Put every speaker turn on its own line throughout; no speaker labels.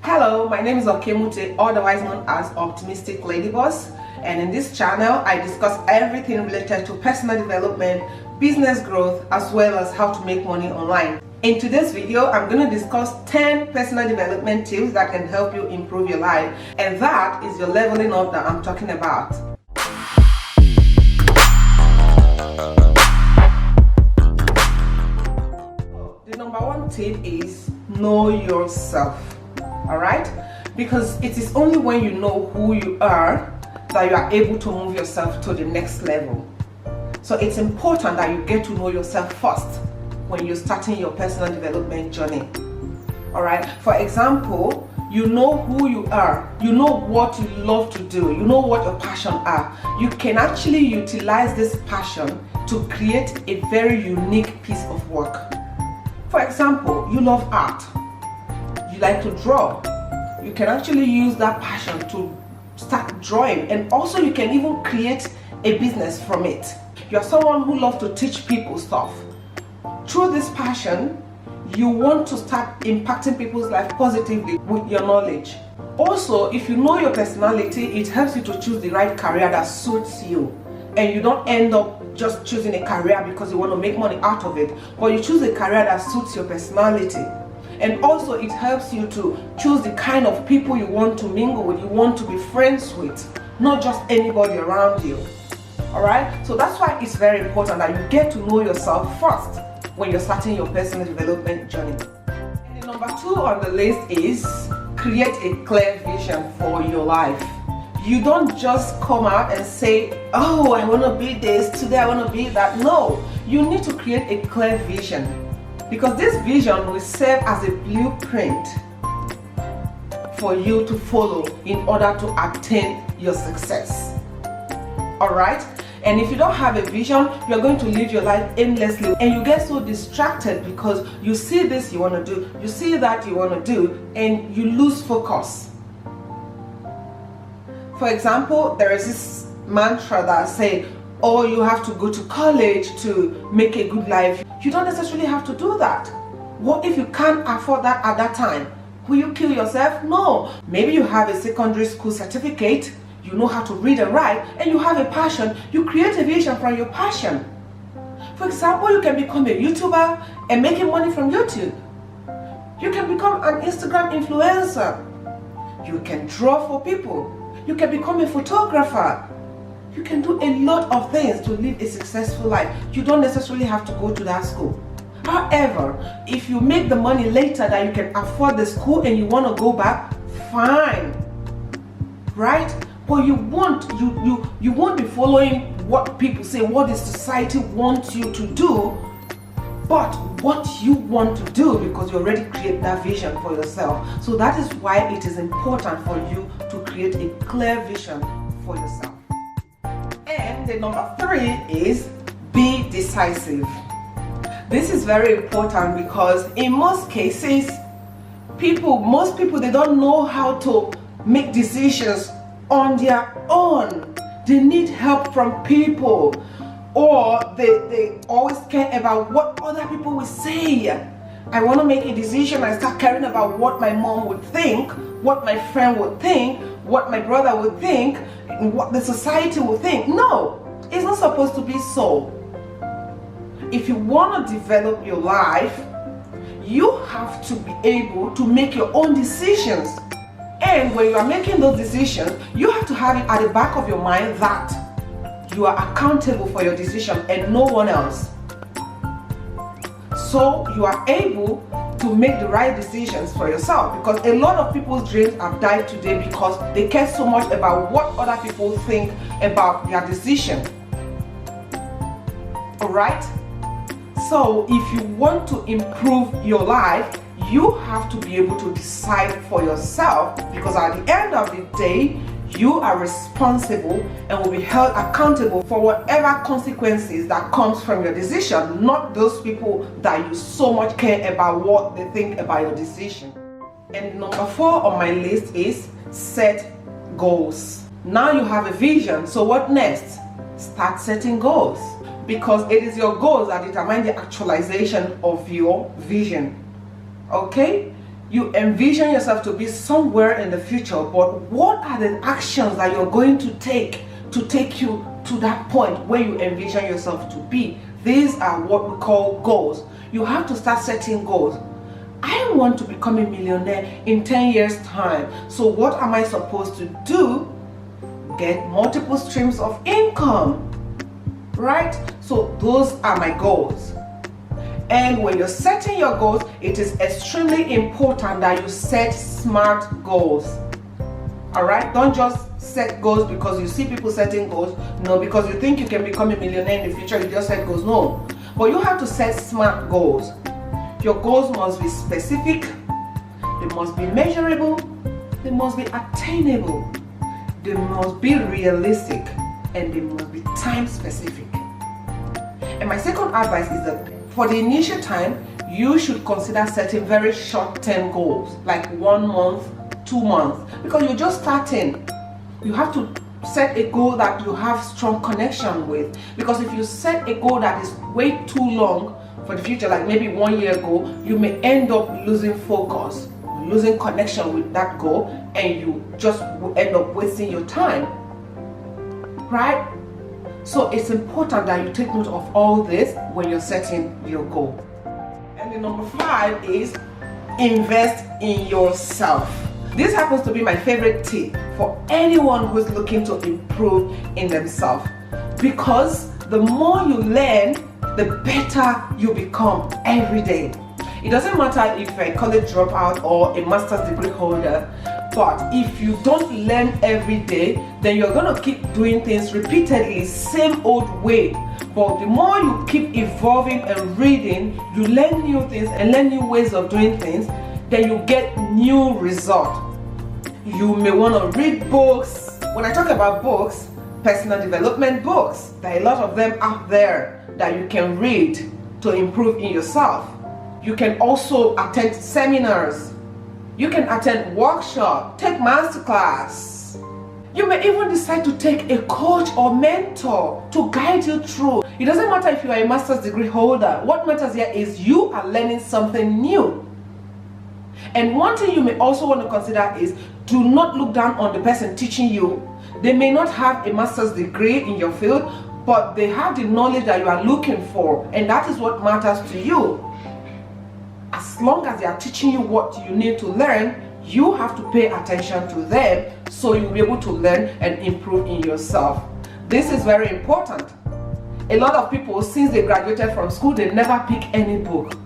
Hello, my name is Okemute, otherwise known as Optimistic LadyBoss, and in this channel I discuss everything related to personal development, business growth, as well as how to make money online. In today's video, I'm going to discuss 10 personal development tips that can help you improve your life, and that is your leveling up that I'm talking about. The number one tip is know yourself. Alright? Because it is only when you know who you are that you are able to move yourself to the next level. So it's important that you get to know yourself first when you're starting your personal development journey. Alright? For example, you know who you are, you know what you love to do, you know what your passions are. You can actually utilize this passion to create a very unique piece of work. For example, you love art. You like to draw. You can actually use that passion to start drawing, and also you can even create a business from it. You're someone who loves to teach people stuff. Through this passion, you want to start impacting people's life positively with your knowledge. Also, if you know your personality, it helps you to choose the right career that suits you, and you don't end up just choosing a career because you want to make money out of it, but you choose a career that suits your personality. And also it helps you to choose the kind of people you want to mingle with, you want to be friends with, not just anybody around you. Alright? So that's why it's very important that you get to know yourself first when you're starting your personal development journey. And the number 2 on the list is create a clear vision for your life. You don't just come out and say, oh, I want to be this, today I want to be that. No, you need to create a clear vision. Because this vision will serve as a blueprint for you to follow in order to attain your success. Alright? And if you don't have a vision, you're going to live your life aimlessly, and you get so distracted because you see this you want to do, you see that you want to do, and you lose focus. For example, there is this mantra that says, oh, you have to go to college to make a good life. You don't necessarily have to do that. What if you can't afford that at that time? Will you kill yourself? No. Maybe you have a secondary school certificate, you know how to read and write, and you have a passion. You create a vision from your passion. For example, you can become a YouTuber and making money from YouTube. You can become an Instagram influencer. You can draw for people. You can become a photographer. You can do a lot of things to live a successful life. You don't necessarily have to go to that school. However, if you make the money later that you can afford the school and you want to go back, fine. Right? But you won't be following what people say, what the society wants you to do, but what you want to do, because you already create that vision for yourself. So that is why it is important for you to create a clear vision for yourself. And the number 3 is be decisive. This is very important because in most cases, most people, they don't know how to make decisions on their own. They need help from people, or they always care about what other people will say. I want to make a decision, I start caring about what my mom would think, what my friend would think, what my brother would think, and what the society would think. No, it's not supposed to be so. If you want to develop your life, you have to be able to make your own decisions. And when you are making those decisions, you have to have it at the back of your mind that you are accountable for your decision and no one else. So you are able to make the right decisions for yourself, because a lot of people's dreams have died today because they care so much about what other people think about their decision. Alright? So if you want to improve your life, you have to be able to decide for yourself, because at the end of the day, you are responsible and will be held accountable for whatever consequences that comes from your decision, not those people that you so much care about what they think about your decision. And number 4 on my list is set goals. Now you have a vision, so what next? Start setting goals, because it is your goals that determine the actualization of your vision. Okay? You envision yourself to be somewhere in the future, but what are the actions that you're going to take you to that point where you envision yourself to be? These are what we call goals. You have to start setting goals. I want to become a millionaire in 10 years time. So what am I supposed to do? Get multiple streams of income, right? So those are my goals. And when you're setting your goals, it is extremely important that you set smart goals. All right? Don't just set goals because you see people setting goals. No, because you think you can become a millionaire in the future, you just set goals. No. But you have to set smart goals. Your goals must be specific, they must be measurable, they must be attainable, they must be realistic, and they must be time specific. And my second advice is that for the initial time, you should consider setting very short-term goals, like 1 month, 2 months, because you're just starting. You have to set a goal that you have strong connection with, because if you set a goal that is way too long for the future, like maybe 1 year ago, you may end up losing focus, losing connection with that goal, and you just will end up wasting your time, right? So it's important that you take note of all this when you're setting your goal. And the number 5 is invest in yourself. This happens to be my favorite tip for anyone who's looking to improve in themselves, because the more you learn, the better you become every day. It doesn't matter if you're a college dropout or a master's degree holder, but if you don't learn every day, then you're going to keep doing things repeatedly, same old way. But the more you keep evolving and reading, you learn new things and learn new ways of doing things, then you get new results. You may want to read books. When I talk about books, personal development books, there are a lot of them out there that you can read to improve in yourself. You can also attend seminars. You can attend workshops, take masterclass. You may even decide to take a coach or mentor to guide you through. It doesn't matter if you are a master's degree holder. What matters here is you are learning something new. And one thing you may also want to consider is, do not look down on the person teaching you. They may not have a master's degree in your field, but they have the knowledge that you are looking for, and that is what matters to you. As long as they are teaching you what you need to learn, you have to pay attention to them so you'll be able to learn and improve in yourself. This is very important. A lot of people, since they graduated from school, they never pick any book.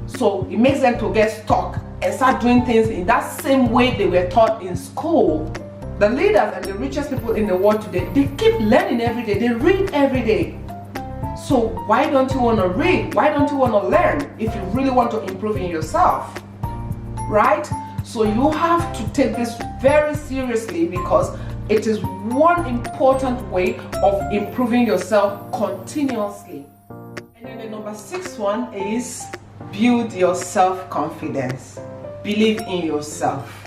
So it makes them to get stuck and start doing things in that same way they were taught in school. The leaders and the richest people in the world today, they keep learning every day. They read every day. So why don't you want to read? Why don't you want to learn if you really want to improve in yourself? Right? So you have to take this very seriously, because it is one important way of improving yourself continuously. And then the number 6 one is build your self-confidence. Believe in yourself.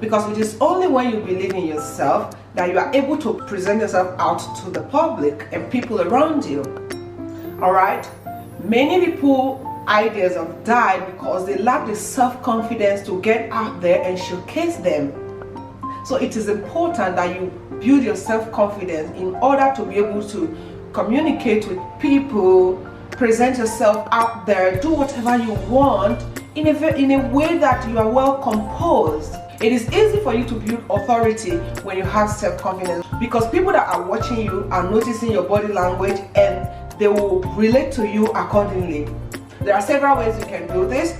Because it is only when you believe in yourself that you are able to present yourself out to the public and people around you. Alright? Many people ideas have died because they lack the self-confidence to get out there and showcase them. So it is important that you build your self-confidence in order to be able to communicate with people, present yourself out there, do whatever you want in a way that you are well composed. It is easy for you to build authority when you have self-confidence, because people that are watching you are noticing your body language and they will relate to you accordingly. There are several ways you can do this.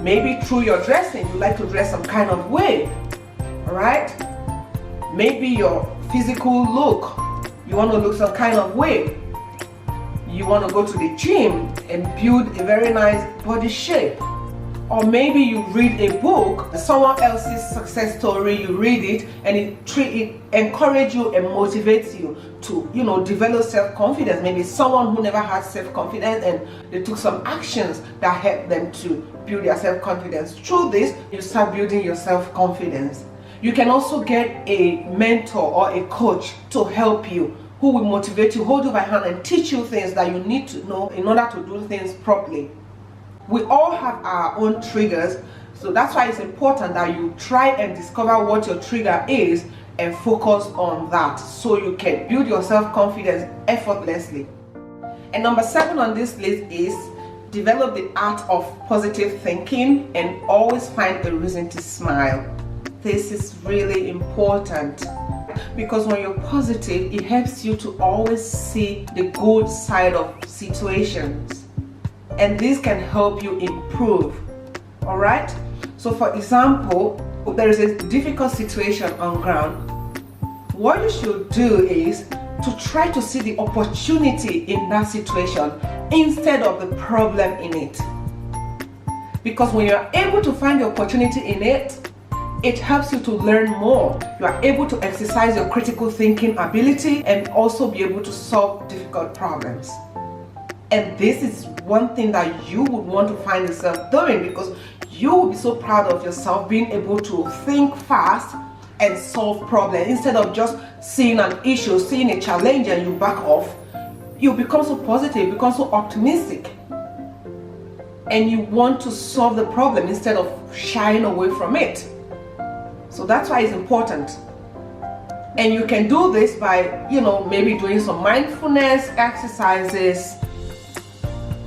Maybe through your dressing, you like to dress some kind of way. Alright? Maybe your physical look, you want to look some kind of way. You want to go to the gym and build a very nice body shape. Or maybe you read a book, someone else's success story, you read it and it encourages you and motivates you to, develop self-confidence. Maybe someone who never had self-confidence and they took some actions that helped them to build their self-confidence. Through this, you start building your self-confidence. You can also get a mentor or a coach to help you, who will motivate you, hold you by hand and teach you things that you need to know in order to do things properly. We all have our own triggers So that's why it's important that you try and discover what your trigger is and focus on that so you can build your self-confidence effortlessly. And number 7 on this list is develop the art of positive thinking and always find a reason to smile. This is really important because when you're positive, it helps you to always see the good side of situations, and this can help you improve. All right, so for example, there is a difficult situation on ground. What you should do is to try to see the opportunity in that situation instead of the problem in it, because when you're able to find the opportunity in it, it helps you to learn more. You are able to exercise your critical thinking ability and also be able to solve difficult problems. And this is one thing that you would want to find yourself doing, because you will be so proud of yourself being able to think fast and solve problems instead of just seeing an issue, seeing a challenge and you back off. You become so positive, become so optimistic, and you want to solve the problem instead of shying away from it. So that's why it's important. And you can do this by, maybe doing some mindfulness exercises,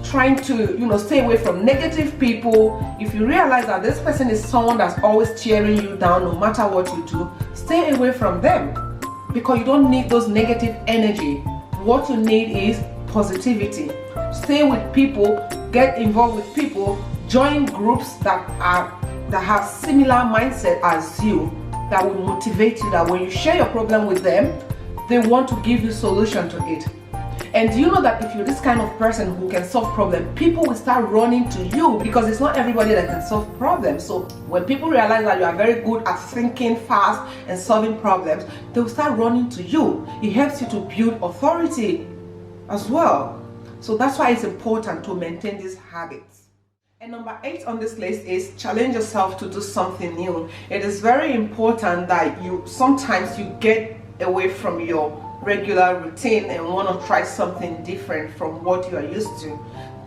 trying to, stay away from negative people. If you realize that this person is someone that's always cheering you down no matter what you do, stay away from them, because you don't need those negative energy. What you need is positivity. Stay with people, get involved with people, join groups that have similar mindset as you, that will motivate you, that when you share your problem with them, they want to give you solution to it. And do you know that if you're this kind of person who can solve problems, people will start running to you, because it's not everybody that can solve problems. So when people realize that you are very good at thinking fast and solving problems, they will start running to you. It helps you to build authority as well. So that's why it's important to maintain these habits. And number 8 on this list is challenge yourself to do something new. It is very important that sometimes you get away from your regular routine and want to try something different from what you are used to.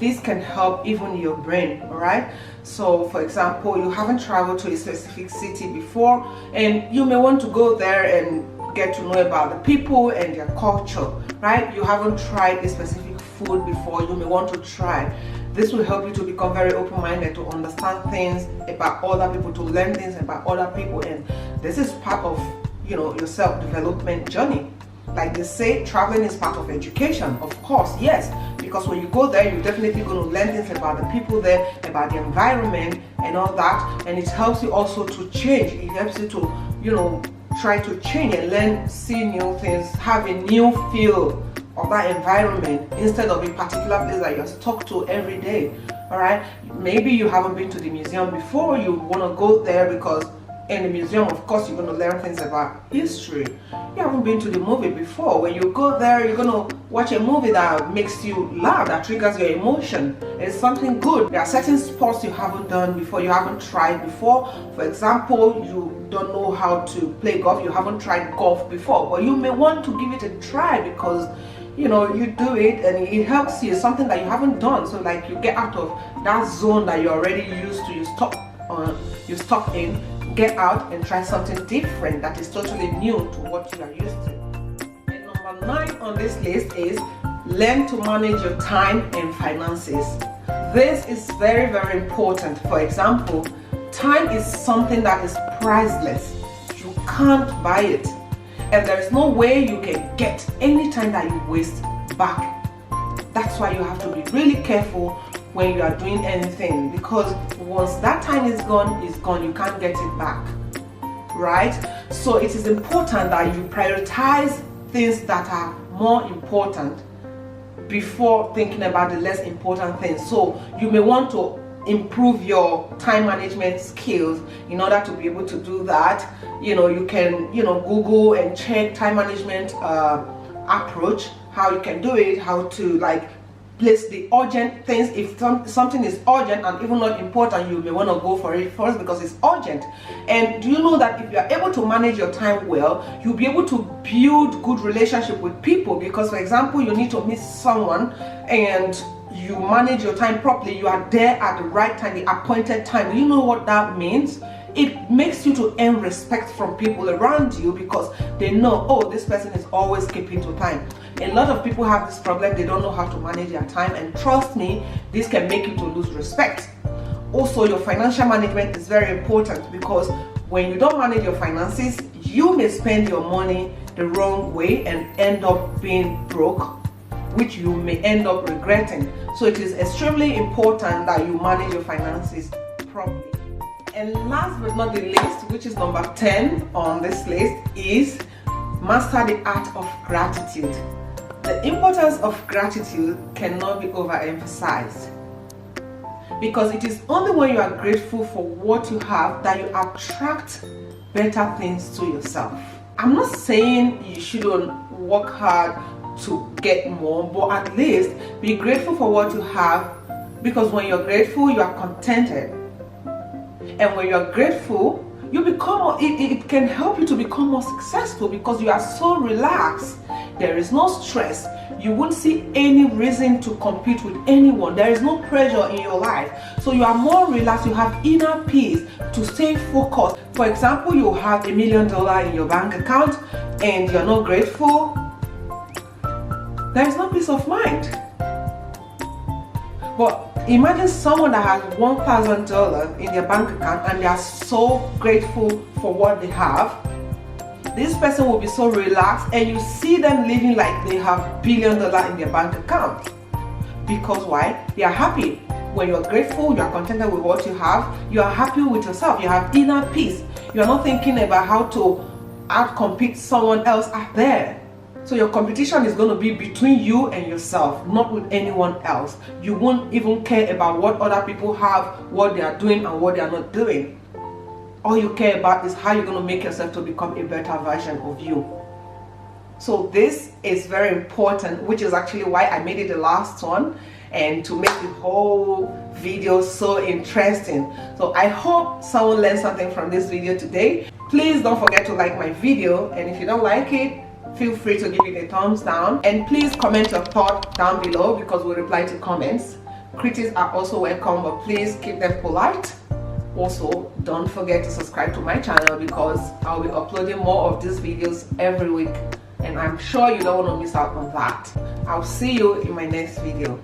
This can help even your brain, all right? So for example, you haven't traveled to a specific city before, and you may want to go there and get to know about the people and their culture, right? You haven't tried a specific food before, you may want to try. This will help you to become very open-minded, to understand things about other people, to learn things about other people, and this is part of your self-development journey. Like they say, traveling is part of education. Of course, yes, because when you go there, you're definitely going to learn things about the people there, about the environment and all that, and it helps you also to change. It helps you to try to change and learn, see new things, have a new feel of that environment instead of a particular place that you're stuck to every day. All right, maybe you haven't been to the museum before. You want to go there because in the museum, of course, you're going to learn things about history. You haven't been to the movie before. When you go there, you're going to watch a movie that makes you laugh, that triggers your emotion. It's something good. There are certain sports you haven't done before, you haven't tried before. For example, you don't know how to play golf, you haven't tried golf before, but you may want to give it a try because you do it and it helps you. It's something that you haven't done, so like you get out of that zone that you're already used to, you're stuck in. Get out and try something different that is totally new to what you are used to. And number 9 on this list is learn to manage your time and finances. This is very, very important. For example, time is something that is priceless. You can't buy it, and there is no way you can get any time that you waste back. That's why you have to be really careful when you are doing anything, because once that time is gone, you can't get it back, right? So it is important that you prioritize things that are more important before thinking about the less important things. So you may want to improve your time management skills. In order to be able to do that, you can Google and check time management approach, how you can do it, how to place the urgent things. If something is urgent and even not important, you may want to go for it first because it's urgent. And do you know that if you are able to manage your time well, you'll be able to build good relationship with people? Because for example, you need to meet someone and you manage your time properly, you are there at the right time, the appointed time. Do you know what that means? It makes you to earn respect from people around you because they know, oh, this person is always keeping to time. A lot of people have this problem, they don't know how to manage their time, and trust me, this can make you to lose respect. Also, your financial management is very important because when you don't manage your finances, you may spend your money the wrong way and end up being broke, which you may end up regretting. So it is extremely important that you manage your finances properly. And last but not the least, which is number 10 on this list, is master the art of gratitude. The importance of gratitude cannot be overemphasized, because it is only when you are grateful for what you have that you attract better things to yourself. I'm not saying you shouldn't work hard to get more, but at least be grateful for what you have, because when you're grateful, you are contented. And when you're grateful, you become, it can help you to become more successful because you are so relaxed. There is no stress. You won't see any reason to compete with anyone. There is no pressure in your life. So you are more relaxed. You have inner peace to stay focused. For example, you have $1 million in your bank account and you're not grateful. There is no peace of mind. But imagine someone that has $1,000 in their bank account and they are so grateful for what they have. This person will be so relaxed, and you see them living like they have $1 billion in their bank account. Because why? They are happy. When you are grateful, you are contented with what you have, you are happy with yourself, you have inner peace. You are not thinking about how to outcompete someone else out there. So your competition is going to be between you and yourself, not with anyone else. You won't even care about what other people have, what they are doing and what they are not doing. All you care about is how you're going to make yourself to become a better version of you. So this is very important, which is actually why I made it the last one, and to make the whole video so interesting. So I hope someone learned something from this video today. Please don't forget to like my video, and if you don't like it, feel free to give it a thumbs down, and please comment your thought down below because we'll reply to comments. Critics are also welcome, but please keep them polite. Also, don't forget to subscribe to my channel because I'll be uploading more of these videos every week, and I'm sure you don't want to miss out on that. I'll see you in my next video.